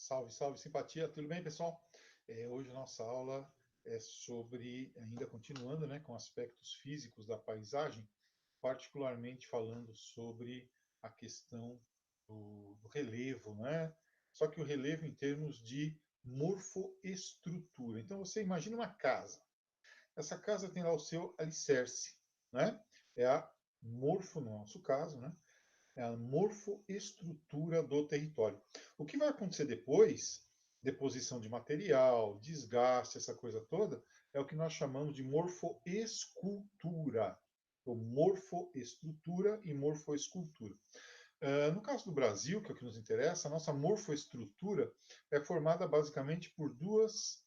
Salve, salve, simpatia. Tudo bem, pessoal? Hoje a nossa aula é sobre, ainda continuando, né, com aspectos físicos da paisagem, particularmente falando sobre a questão do relevo, né? Só que o relevo em termos de morfoestrutura. Então, você imagina uma casa. Essa casa tem lá o seu alicerce, né? É a morfo, no nosso caso, né? É a morfoestrutura do território. O que vai acontecer depois, deposição de material, desgaste, essa coisa toda, é o que nós chamamos de morfoescultura. Então, morfoestrutura e morfoescultura. No caso do Brasil, que é o que nos interessa, a nossa morfoestrutura é formada basicamente por duas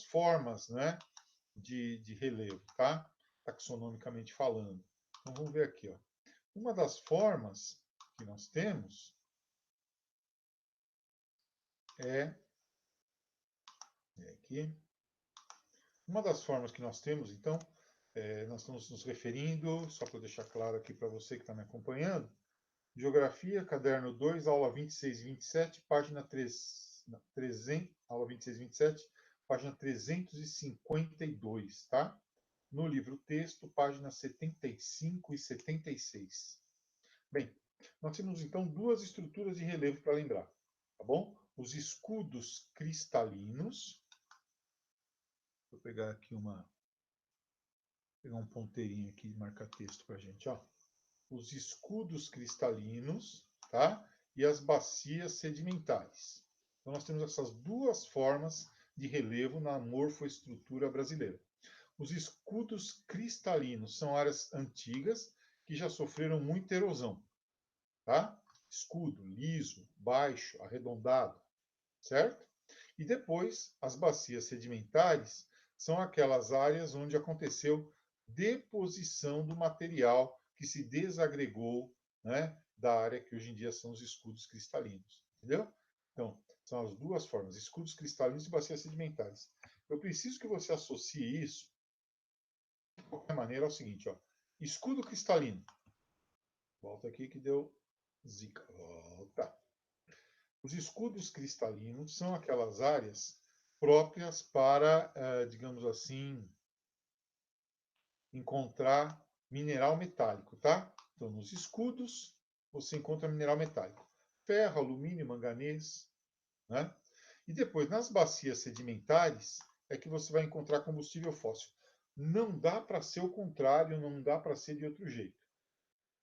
formas, né, de relevo, tá? Taxonomicamente falando. Então, vamos ver aqui, ó. Uma das formas que nós temos é aqui. Uma das formas que nós temos, então, nós estamos nos referindo, só para deixar claro aqui para você que está me acompanhando, Geografia, caderno 2, aula 26 e 27, página 300, aula 26 e 27, página 352, tá? No livro texto, páginas 75 e 76. Bem, nós temos então duas estruturas de relevo para lembrar, tá bom? Os escudos cristalinos. Vou pegar aqui pegar um ponteirinho aqui e marcar texto para a gente, ó. Os escudos cristalinos, tá? E as bacias sedimentares. Então nós temos essas duas formas de relevo na morfoestrutura brasileira. Os escudos cristalinos são áreas antigas que já sofreram muita erosão. Tá? Escudo, liso, baixo, arredondado, certo? E depois, as bacias sedimentares são aquelas áreas onde aconteceu deposição do material que se desagregou, né, da área que hoje em dia são os escudos cristalinos. Entendeu? Então, são as duas formas, escudos cristalinos e bacias sedimentares. Eu preciso que você associe isso, de qualquer maneira, ao seguinte, ó. Escudo cristalino. Volta aqui que deu zica. Volta. Os escudos cristalinos são aquelas áreas próprias para, digamos assim, encontrar mineral metálico, tá? Então, nos escudos, você encontra mineral metálico. Ferro, alumínio, manganês, né? E depois, nas bacias sedimentares, é que você vai encontrar combustível fóssil. Não dá para ser o contrário, não dá para ser de outro jeito,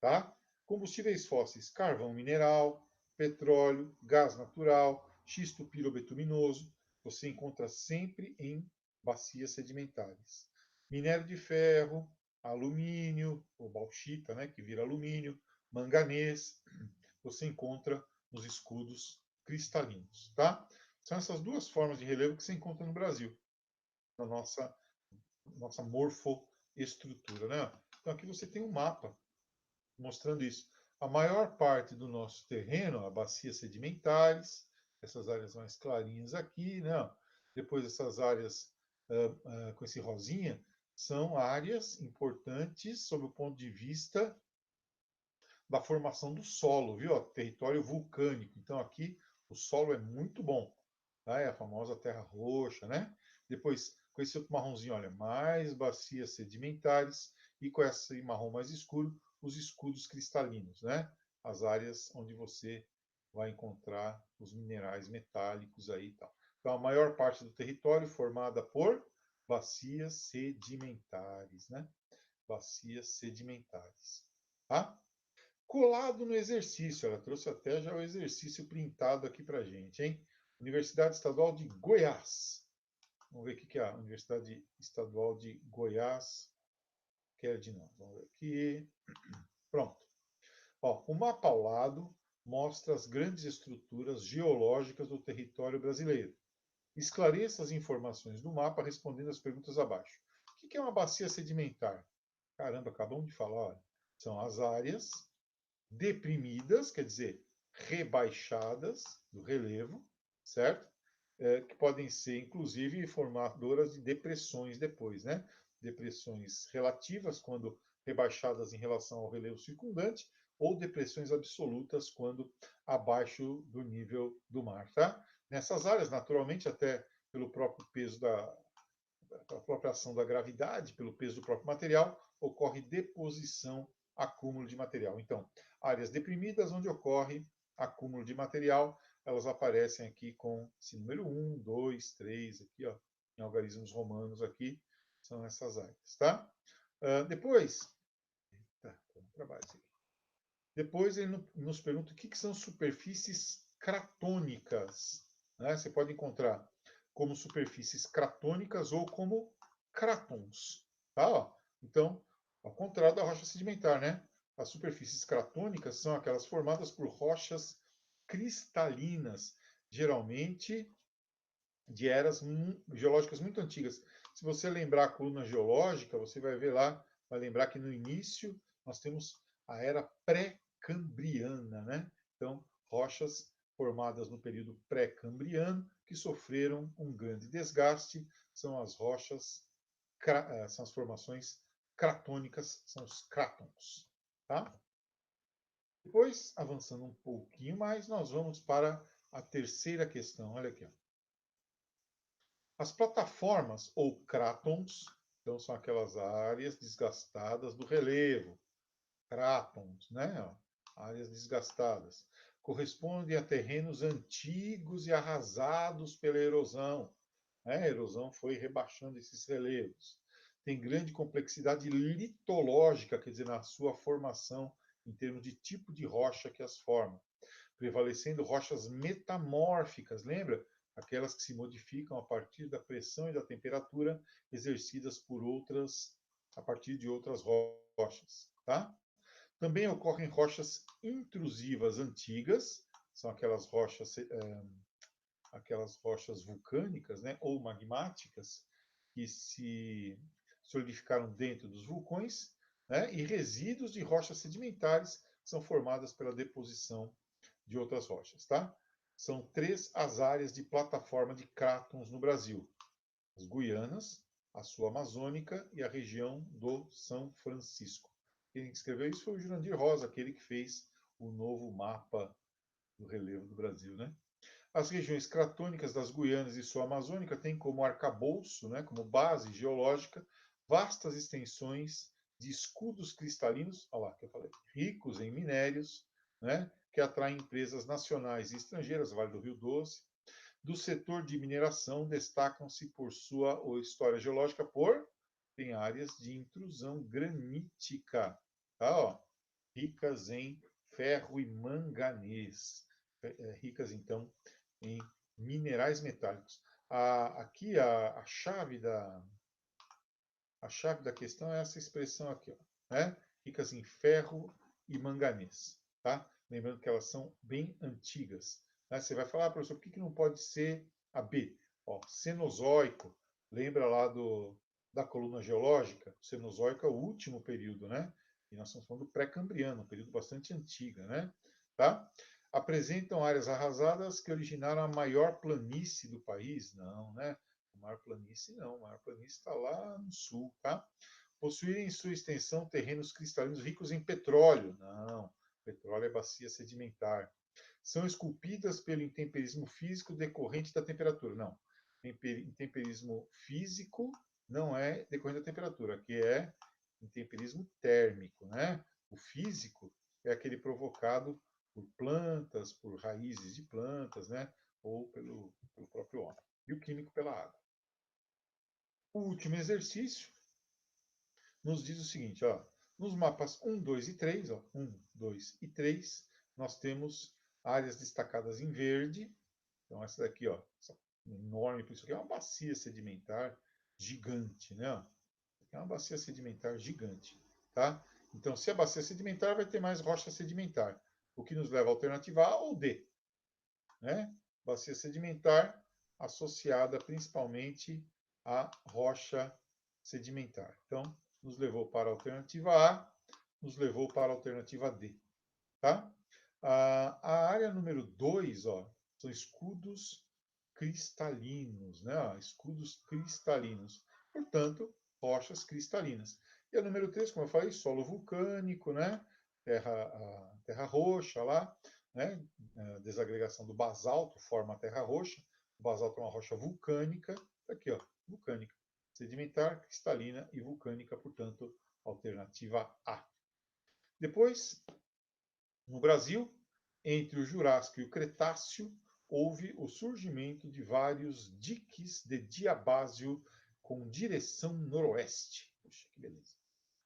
tá? Combustíveis fósseis, carvão mineral, petróleo, gás natural, xisto pirobetuminoso, você encontra sempre em bacias sedimentares. Minério de ferro, alumínio, ou bauxita, né, que vira alumínio, manganês, você encontra nos escudos cristalinos, tá? São essas duas formas de relevo que você encontra no Brasil, na nossa morfoestrutura, né? Então aqui você tem um mapa mostrando isso. A maior parte do nosso terreno, a bacias sedimentares, essas áreas mais clarinhas aqui, né? Depois essas áreas com esse rosinha, são áreas importantes sob o ponto de vista da formação do solo, viu? Território vulcânico. Então aqui o solo é muito bom, tá? É a famosa terra roxa, né? Depois, com esse outro marronzinho, olha, mais bacias sedimentares e com esse marrom mais escuro, os escudos cristalinos, né? As áreas onde você vai encontrar os minerais metálicos aí e tal. Então, a maior parte do território formada por bacias sedimentares, né? Bacias sedimentares, tá? Colado no exercício, ela trouxe até já o exercício printado aqui para gente, hein? Universidade Estadual de Goiás. Vamos ver o que a Universidade Estadual de Goiás quer de nós. Vamos ver aqui. Pronto. Ó, o mapa ao lado mostra as grandes estruturas geológicas do território brasileiro. Esclareça as informações do mapa respondendo as perguntas abaixo. O que é uma bacia sedimentar? Caramba, acabamos de falar. Olha. São as áreas deprimidas, quer dizer, rebaixadas do relevo, certo? Que podem ser, inclusive, formadoras de depressões depois, né? depressões relativas, quando rebaixadas em relação ao relevo circundante, ou depressões absolutas, quando abaixo do nível do mar. Tá? Nessas áreas, naturalmente, até pelo próprio peso a própria ação da gravidade, pelo peso do próprio material, ocorre deposição, acúmulo de material. Então, áreas deprimidas onde ocorre acúmulo de material, elas aparecem aqui com esse número 1, 2, 3, aqui, ó, em algarismos romanos aqui, são essas áreas, tá? Depois, depois ele nos pergunta o que são superfícies cratônicas. Né? Você pode encontrar como superfícies cratônicas ou como crátons. Tá? Então, ao contrário da rocha sedimentar, né? As superfícies cratônicas são aquelas formadas por rochas cristalinas, geralmente de eras geológicas muito antigas. Se você lembrar a coluna geológica, você vai ver lá, vai lembrar que no início nós temos a era pré-cambriana, né? Então, rochas formadas no período pré-cambriano que sofreram um grande desgaste, são as rochas, são as formações cratônicas, são os crátons, tá? Depois, avançando um pouquinho mais, nós vamos para a terceira questão. Olha aqui, ó. As plataformas ou crátons, então são aquelas áreas desgastadas do relevo, crátons, né? Áreas desgastadas, correspondem a terrenos antigos e arrasados pela erosão. Né? A erosão foi rebaixando esses relevos. Tem grande complexidade litológica, quer dizer, na sua formação, em termos de tipo de rocha que as forma, prevalecendo rochas metamórficas, lembra? Aquelas que se modificam a partir da pressão e da temperatura exercidas por outras, a partir de outras rochas. Tá? Também ocorrem rochas intrusivas antigas, são aquelas rochas vulcânicas, né, ou magmáticas, que se solidificaram dentro dos vulcões, né, e resíduos de rochas sedimentares que são formadas pela deposição de outras rochas. Tá? São 3 as áreas de plataforma de crátons no Brasil: as Guianas, a Sul Amazônica e a região do São Francisco. Quem escreveu isso foi o Jurandir Rosa, aquele que fez o novo mapa do relevo do Brasil. Né? As regiões cratônicas das Guianas e Sul Amazônica têm como arcabouço, né, como base geológica, vastas extensões de escudos cristalinos, olha lá, que eu falei, ricos em minérios, né, que atraem empresas nacionais e estrangeiras, Vale do Rio Doce. Do setor de mineração, destacam-se por sua história geológica tem áreas de intrusão granítica, tá, ó, ricas em ferro e manganês, ricas então em minerais metálicos. Aqui a chave da questão é essa expressão aqui, ó, né? Ricas em ferro e manganês, tá? Lembrando que elas são bem antigas. Né? Você vai falar, professor, por que não pode ser a B? Ó, Cenozoico, lembra lá da coluna geológica? O Cenozoico é o último período, né? E nós estamos falando do pré-cambriano, um período bastante antigo, né? Tá? Apresentam áreas arrasadas que originaram a maior planície do país? Não, né? A maior planície não, a maior planície está lá no sul, tá? Possuírem em sua extensão terrenos cristalinos ricos em petróleo? Não, petróleo é bacia sedimentar. São esculpidas pelo intemperismo físico decorrente da temperatura? Não, intemperismo físico não é decorrente da temperatura, que é intemperismo térmico, né? O físico é aquele provocado por plantas, por raízes de plantas, né? Ou pelo próprio homem. E o químico pela água. O último exercício nos diz o seguinte, ó, nos mapas 1, 2 e 3, ó, 1, 2 e 3, nós temos áreas destacadas em verde. Então, essa daqui, ó, essa enorme, por isso aqui é uma bacia sedimentar gigante, né? É uma bacia sedimentar gigante, tá? Então, se a bacia sedimentar, vai ter mais rocha sedimentar, o que nos leva à alternativa A ou D, né? Bacia sedimentar associada principalmente à rocha sedimentar. Então, nos levou para a alternativa A, nos levou para a alternativa D, tá? A área número 2, ó, são escudos cristalinos, né? Ó, escudos cristalinos. Portanto, rochas cristalinas. E a número 3, como eu falei, solo vulcânico, né? Terra roxa lá, né? A desagregação do basalto forma a terra roxa. O basalto é uma rocha vulcânica, aqui, ó, vulcânica, sedimentar, cristalina e vulcânica, portanto, alternativa A. Depois, no Brasil, entre o Jurássico e o Cretáceo, houve o surgimento de vários diques de diabásio com direção noroeste. Puxa, que beleza.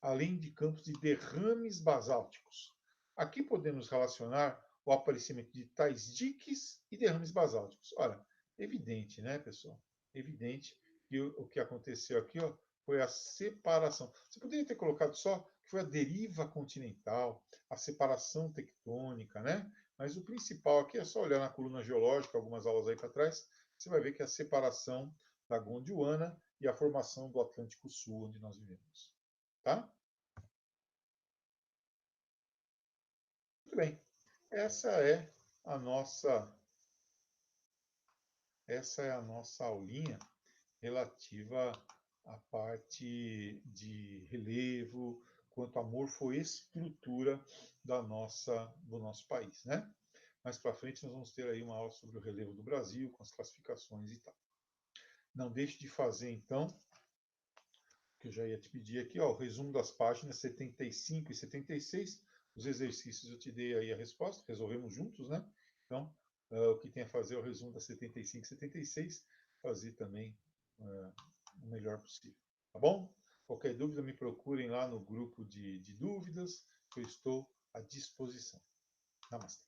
Além de campos de derrames basálticos. Aqui podemos relacionar o aparecimento de tais diques e derrames basálticos. Ora, evidente, né, pessoal? Evidente que o que aconteceu aqui, ó, foi a separação. Você poderia ter colocado só que foi a deriva continental, a separação tectônica, né? Mas o principal aqui é só olhar na coluna geológica, algumas aulas aí para trás, você vai ver que é a separação da Gondwana e a formação do Atlântico Sul, onde nós vivemos. Tá? Muito bem. Essa é a nossa aulinha relativa à parte de relevo, quanto à morfoestrutura do nosso país, né? Mais para frente nós vamos ter aí uma aula sobre o relevo do Brasil, com as classificações e tal. Não deixe de fazer, então, que eu já ia te pedir aqui, ó, o resumo das páginas 75 e 76. Os exercícios eu te dei aí a resposta, resolvemos juntos, né? Então, o que tem a fazer é o resumo das 75 e 76, fazer também o melhor possível. Tá bom? Qualquer dúvida, me procurem lá no grupo de dúvidas, que eu estou à disposição. Namastê.